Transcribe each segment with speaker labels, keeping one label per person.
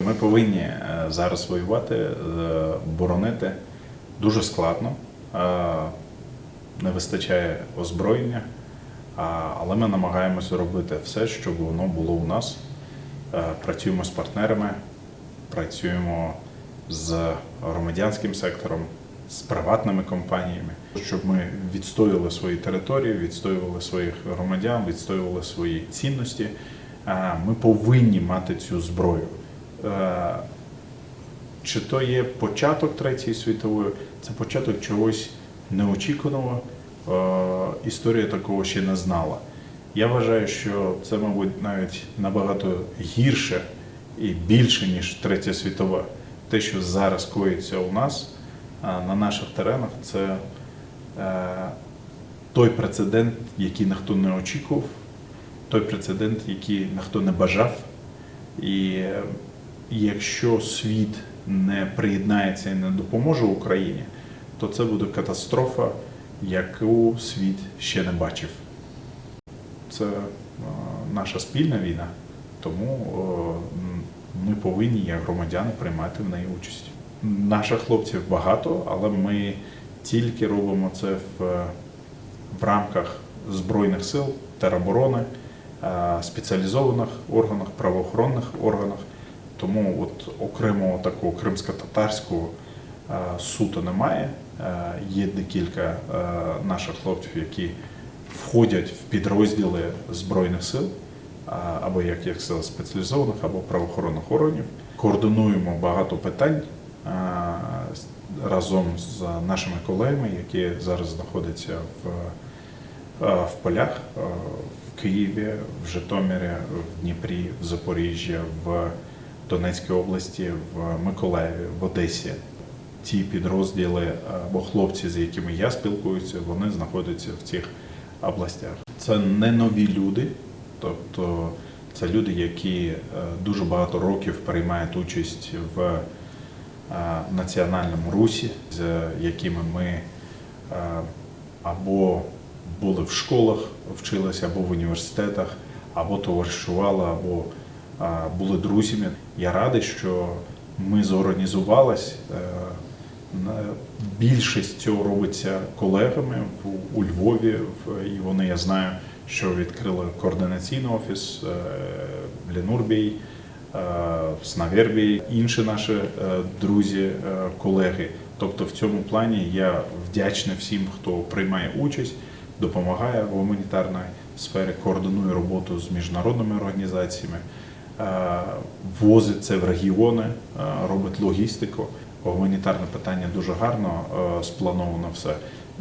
Speaker 1: Ми повинні зараз воювати, боронити дуже складно, не вистачає озброєння, але ми намагаємося робити все, щоб воно було у нас. Працюємо з партнерами, працюємо з громадянським сектором, з приватними компаніями, щоб ми відстоювали свої території, відстоювали своїх громадян, відстоювали свої цінності. Ми повинні мати цю зброю. Чи то є початок Третьої світової, це початок чогось неочікуваного, історія такого ще не знала. Я вважаю, що це, мабуть, навіть набагато гірше і більше, ніж Третя світова. Те, що зараз коїться у нас, на наших теренах, це той прецедент, який ніхто не очікував, той прецедент, який ніхто не бажав. І якщо світ не приєднається і не допоможе Україні, то це буде катастрофа, яку світ ще не бачив. Це наша спільна війна, тому ми повинні, як громадяни, приймати в неї участь. Наших хлопців багато, але ми тільки робимо це в рамках Збройних сил, тероборони, спеціалізованих органах, правоохоронних органах. Тому от окремого такого кримсько-татарського суду немає. Є декілька наших хлопців, які входять в підрозділи Збройних сил, або як сил спеціалізованих, або правоохоронних органів. Координуємо багато питань разом з нашими колегами, які зараз знаходяться в полях, в Києві, в Житомирі, в Дніпрі, в Запоріжжі, в Донецькій області, в Миколаєві, в Одесі. Ті підрозділи або хлопці, з якими я спілкуюся, вони знаходяться в цих областях. Це не нові люди, тобто це люди, які дуже багато років приймають участь в національному русі, з якими ми або були в школах, вчилися, або в університетах, або товаришували, або були друзями. Я радий, що ми зорганізувалися. Більшість цього робиться колегами у Львові, і вони, я знаю, що відкрили координаційний офіс в Ленурбій, в Снавербії, інші наші друзі, колеги. Тобто в цьому плані я вдячний всім, хто приймає участь, допомагає в гуманітарній сфері, координує роботу з міжнародними організаціями, возить це в регіони, робить логістику. Гуманітарне питання дуже гарно сплановано все.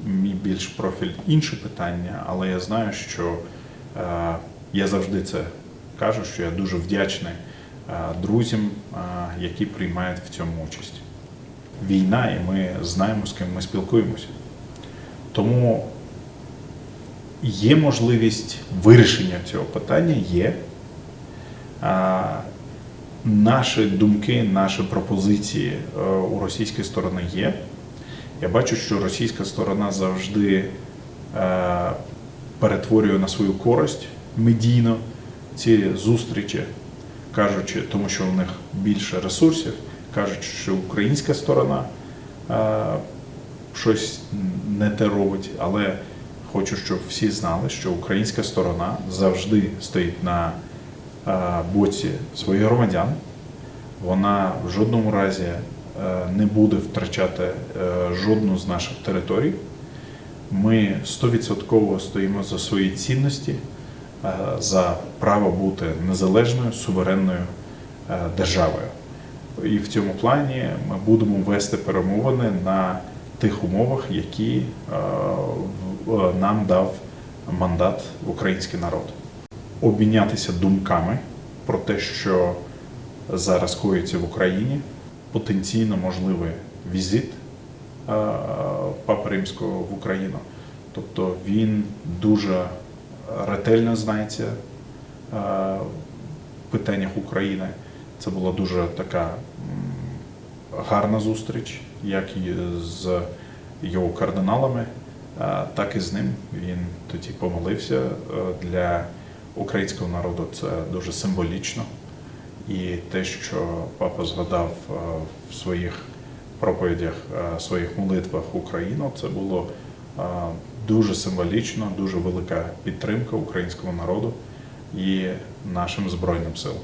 Speaker 1: Мій більш профіль інші питання, але я знаю, що я завжди це кажу, що я дуже вдячний друзям, які приймають в цьому участь. Війна, і ми знаємо, з ким ми спілкуємося. Тому є можливість вирішення цього питання, є. Наші думки, наші пропозиції у російської сторони є. Я бачу, що російська сторона завжди перетворює на свою користь медійно ці зустрічі, кажучи, тому що у них більше ресурсів, кажуть, що українська сторона щось не те робить, але хочу, щоб всі знали, що українська сторона завжди стоїть на боці своїх громадян. Вона в жодному разі не буде втрачати жодну з наших територій. Ми 100% стоїмо за свої цінності, за право бути незалежною, суверенною державою. І в цьому плані ми будемо вести перемовини на тих умовах, які нам дав мандат український народ. Обмінятися думками про те, що зараз коїться в Україні, потенційно можливий візит Папи Римського в Україну. Тобто він дуже ретельно знається в питаннях України. Це була дуже така гарна зустріч, як і з його кардиналами, так і з ним. Він тоді помолився. Для українського народу це дуже символічно. І те, що папа згадав в своїх проповідях, своїх молитвах Україну, це було дуже символічно, дуже велика підтримка українського народу і нашим Збройним силам.